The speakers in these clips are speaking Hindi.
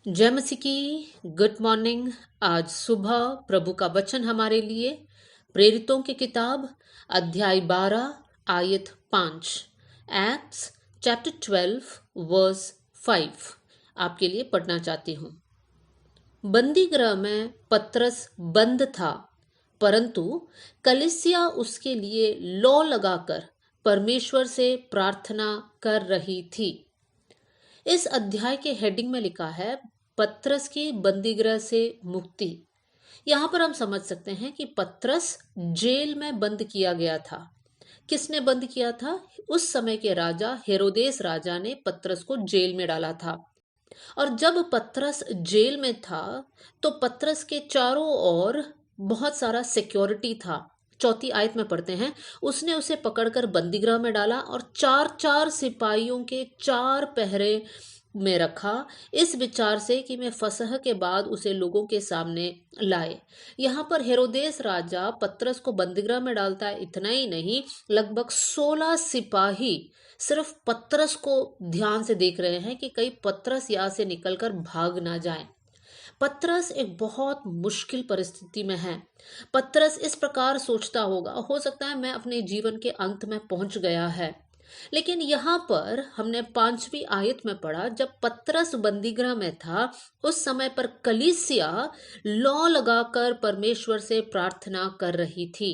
जय मसीह की। Good morning. आज सुबह प्रभु का वचन हमारे लिए प्रेरितों की किताब अध्याय 12 आयत 5, एक्ट्स चैप्टर 12 वर्स 5 आपके लिए पढ़ना चाहती हूँ। बंदी गृह में पतरस बंद था, परंतु कलीसिया उसके लिए लौ लगाकर परमेश्वर से प्रार्थना कर रही थी। इस अध्याय के हेडिंग में लिखा है पतरस की बंदीगृह से मुक्ति। यहाँ पर हम समझ सकते हैं कि पतरस जेल में बंद किया गया था। किसने बंद किया था? उस समय के राजा हेरोदेस राजा ने पतरस को जेल में डाला था। और जब पतरस जेल में था तो पतरस के चारों ओर बहुत सारा सिक्योरिटी था। चौथी आयत में पढ़ते हैं, उसने उसे पकड़कर बंदीगृह में डाला और चार चार सिपाहियों के चार पहरे में रखा, इस विचार से कि मैं फसह के बाद उसे लोगों के सामने लाए। यहाँ पर हेरोदेस राजा पतरस को बंदीगृह में डालता है। इतना ही नहीं, लगभग 16 सिपाही सिर्फ पतरस को ध्यान से देख रहे हैं कि कहीं पतरस यहाँ से निकलकर भाग ना जाए। पतरस एक बहुत मुश्किल परिस्थिति में है। पतरस इस प्रकार सोचता होगा, हो सकता है मैं अपने जीवन के अंत में पहुंच गया है। लेकिन यहाँ पर हमने 5वीं आयत में पढ़ा, जब पतरस बंदीगृह में था उस समय पर कलीसिया लौ लगाकर परमेश्वर से प्रार्थना कर रही थी।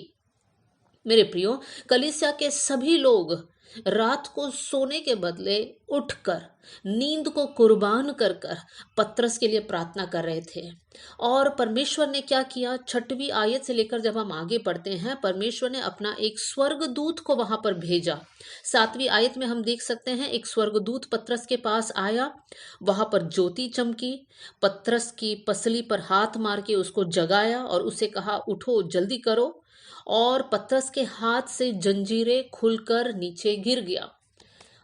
मेरे प्रियो, कलीसिया के सभी लोग रात को सोने के बदले उठकर नींद को कुर्बान कर कर पतरस के लिए प्रार्थना कर रहे थे। और परमेश्वर ने क्या किया? 6वीं आयत से लेकर जब हम आगे पढ़ते हैं, परमेश्वर ने अपना एक स्वर्गदूत को वहां पर भेजा। 7वीं आयत में हम देख सकते हैं, एक स्वर्गदूत पतरस के पास आया, वहां पर ज्योति चमकी, पतरस की पसली पर हाथ मार के उसको जगाया और उसे कहा, उठो जल्दी करो। और पतरस के हाथ से जंजीरें खुलकर नीचे गिर गया।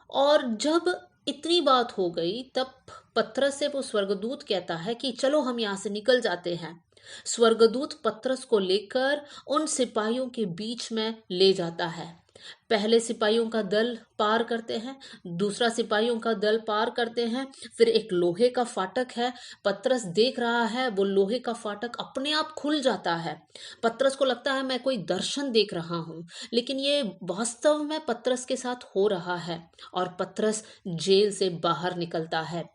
और जब इतनी बात हो गई तब पतरस से वो स्वर्गदूत कहता है कि चलो हम यहां से निकल जाते हैं। स्वर्गदूत पतरस को लेकर उन सिपाहियों के बीच में ले जाता है। पहले सिपाहियों का दल पार करते हैं, दूसरा सिपाहियों का दल पार करते हैं, फिर एक लोहे का फाटक है। पतरस देख रहा है, वो लोहे का फाटक अपने आप खुल जाता है। पतरस को लगता है मैं कोई दर्शन देख रहा हूं, लेकिन ये वास्तव में पतरस के साथ हो रहा है। और पतरस जेल से बाहर निकलता है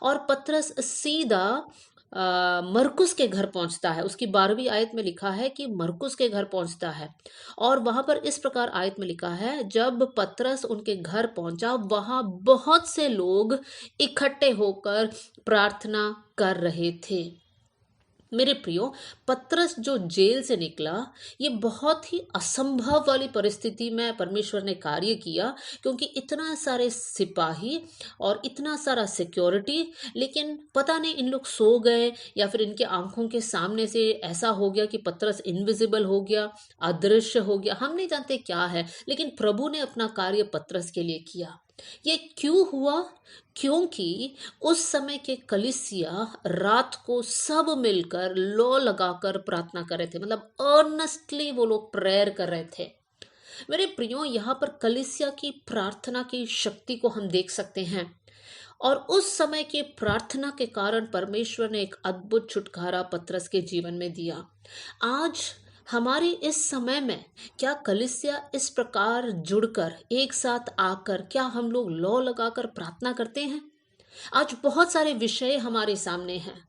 और पतरस सीधा मरकुस के घर पहुंचता है। उसकी 12वीं आयत में लिखा है कि मरकुस के घर पहुंचता है। और वहां पर इस प्रकार आयत में लिखा है, जब पतरस उनके घर पहुंचा वहां बहुत से लोग इकट्ठे होकर प्रार्थना कर रहे थे। मेरे प्रियो, पतरस जो जेल से निकला, ये बहुत ही असंभव वाली परिस्थिति में परमेश्वर ने कार्य किया, क्योंकि इतना सारे सिपाही और इतना सारा सिक्योरिटी, लेकिन पता नहीं इन लोग सो गए या फिर इनके आंखों के सामने से ऐसा हो गया कि पतरस इनविजिबल हो गया, अदृश्य हो गया। हम नहीं जानते क्या है, लेकिन प्रभु ने अपना कार्य पतरस के लिए किया। ये क्यों हुआ? क्योंकि उस समय के कलीसिया रात को सब मिलकर लौ लगाकर प्रार्थना कर रहे थे, मतलब अर्नेस्टली वो लोग प्रेयर कर रहे थे। मेरे प्रियो, यहाँ पर कलीसिया की प्रार्थना की शक्ति को हम देख सकते हैं। और उस समय के प्रार्थना के कारण परमेश्वर ने एक अद्भुत छुटकारा पतरस के जीवन में दिया। आज हमारे इस समय में क्या कलीसिया इस प्रकार जुड़कर एक साथ आकर क्या हम लोग लौ लगाकर प्रार्थना करते हैं? आज बहुत सारे विषय हमारे सामने हैं।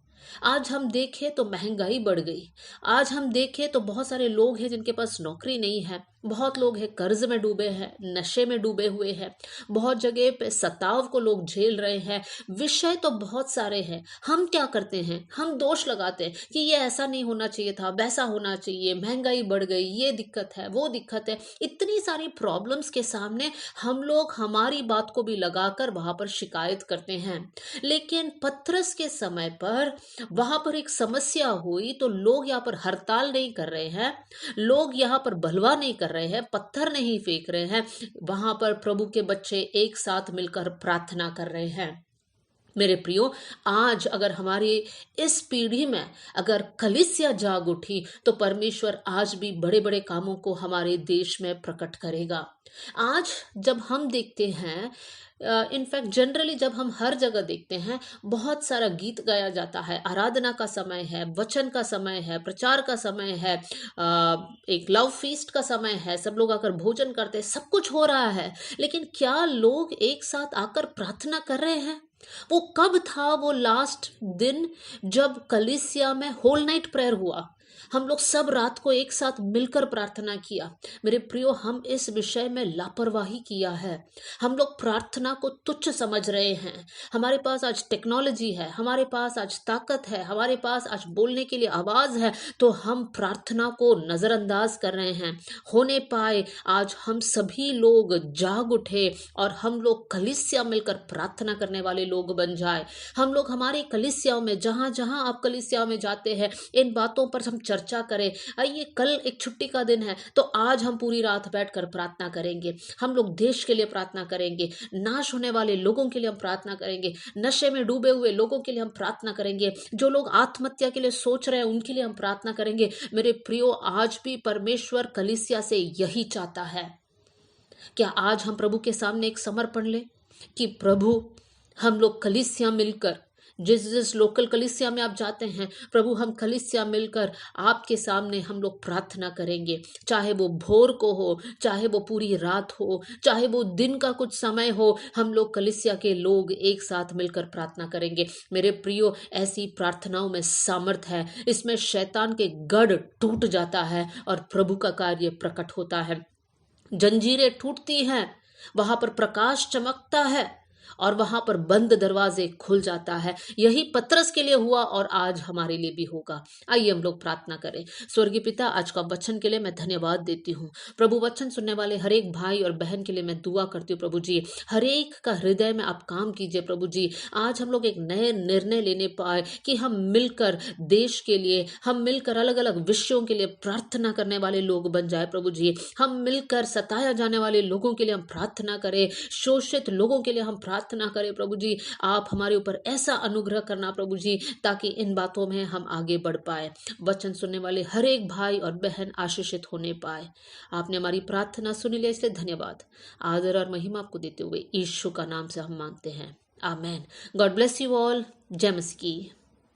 आज हम देखें तो महंगाई बढ़ गई। आज हम देखें तो बहुत सारे लोग हैं जिनके पास नौकरी नहीं है। बहुत लोग हैं कर्ज में डूबे हैं, नशे में डूबे हुए हैं। बहुत जगह पे सताव को लोग झेल रहे हैं। विषय तो बहुत सारे हैं। हम क्या करते हैं? हम दोष लगाते हैं कि ये ऐसा नहीं होना चाहिए था, वैसा होना चाहिए, महंगाई बढ़ गई, ये दिक्कत है, वो दिक्कत है। इतनी सारी प्रॉब्लम्स के सामने हम लोग हमारी बात को भी लगाकर वहां पर शिकायत करते हैं। लेकिन पतरस के समय पर वहां पर एक समस्या हुई तो लोग यहाँ पर हड़ताल नहीं कर रहे हैं, लोग यहाँ पर बलवा नहीं कर रहे हैं, पत्थर नहीं फेंक रहे हैं। वहां पर प्रभु के बच्चे एक साथ मिलकर प्रार्थना कर रहे हैं। मेरे प्रियो, आज अगर हमारी इस पीढ़ी में अगर कलीसिया जाग उठी तो परमेश्वर आज भी बड़े बड़े कामों को हमारे देश में प्रकट करेगा। आज जब हम देखते हैं, इनफैक्ट जनरली जब हम हर जगह देखते हैं, बहुत सारा गीत गाया जाता है, आराधना का समय है, वचन का समय है, प्रचार का समय है, एक लव फीस्ट का समय है, सब लोग आकर भोजन करते हैं, सब कुछ हो रहा है, लेकिन क्या लोग एक साथ आकर प्रार्थना कर रहे हैं? वो कब था वो लास्ट दिन जब कलीसिया में होल नाइट प्रेयर हुआ? हम लोग सब रात को एक साथ मिलकर प्रार्थना किया। मेरे प्रियो, हम इस विषय में लापरवाही किया है। हम लोग प्रार्थना को तुच्छ समझ रहे हैं। हमारे पास आज टेक्नोलॉजी है, हमारे पास आज ताकत है, हमारे पास आज बोलने के लिए आवाज है, तो हम प्रार्थना को नजरअंदाज कर रहे हैं। होने पाए आज हम सभी लोग जाग उठे और हम लोग कलीसिया मिलकर प्रार्थना करने वाले लोग बन जाए। हम लोग हमारे कलीसियाओं में, जहां जहां आप कलीसियाओं में जाते हैं, इन बातों पर हम चर्चा करें। आइए, कल एक छुट्टी का दिन है, तो आज हम पूरी रात बैठकर प्रार्थना करेंगे। हम लोग देश के लिए प्रार्थना करेंगे, नाश होने वाले लोगों के लिए हम प्रार्थना करेंगे, नशे में डूबे हुए लोगों के लिए हम प्रार्थना करेंगे, जो लोग आत्महत्या के लिए सोच रहे हैं उनके लिए हम प्रार्थना करेंगे। मेरे प्रियो, आज भी परमेश्वर कलीसिया से यही चाहता है। क्या आज हम प्रभु के सामने एक समर्पण लें कि प्रभु, हम लोग कलीसिया मिलकर, जिस जिस लोकल कलीसिया में आप जाते हैं, प्रभु हम कलीसिया मिलकर आपके सामने हम लोग प्रार्थना करेंगे। चाहे वो भोर को हो, चाहे वो पूरी रात हो, चाहे वो दिन का कुछ समय हो, हम लोग कलीसिया के लोग एक साथ मिलकर प्रार्थना करेंगे। मेरे प्रियो, ऐसी प्रार्थनाओं में सामर्थ है, इसमें शैतान के गढ़ टूट जाता है और प्रभु का कार्य प्रकट होता है। जंजीरें टूटती हैं, वहां पर प्रकाश चमकता है और वहां पर बंद दरवाजे खुल जाता है। यही पतरस के लिए हुआ और आज हमारे लिए भी होगा। आइए हम लोग प्रार्थना करें। स्वर्गीय पिता, आज का वचन के लिए मैं धन्यवाद देती हूँ प्रभु। वचन सुनने वाले हर एक भाई और बहन के लिए मैं दुआ करती हूँ प्रभु जी, हर एक का हृदय में आप काम कीजिए प्रभु जी। आज हम लोग एक नए निर्णय लेने पाए कि हम मिलकर देश के लिए, हम मिलकर अलग अलग विषयों के लिए प्रार्थना करने वाले लोग बन जाए प्रभु जी। हम मिलकर सताया जाने वाले लोगों के लिए हम प्रार्थना करें, शोषित लोगों के लिए हम प्रार्थना करें प्रभु जी। आप हमारे ऊपर ऐसा अनुग्रह करना प्रभु जी, ताकि इन बातों में हम आगे बढ़ पाए, वचन सुनने वाले हर एक भाई और बहन आशीषित होने पाए। आपने हमारी प्रार्थना सुनी ले, इसलिए धन्यवाद। आदर और महिमा आपको देते हुए यीशु का नाम से हम मांगते हैं, amen. God bless you all. जय मसीह की।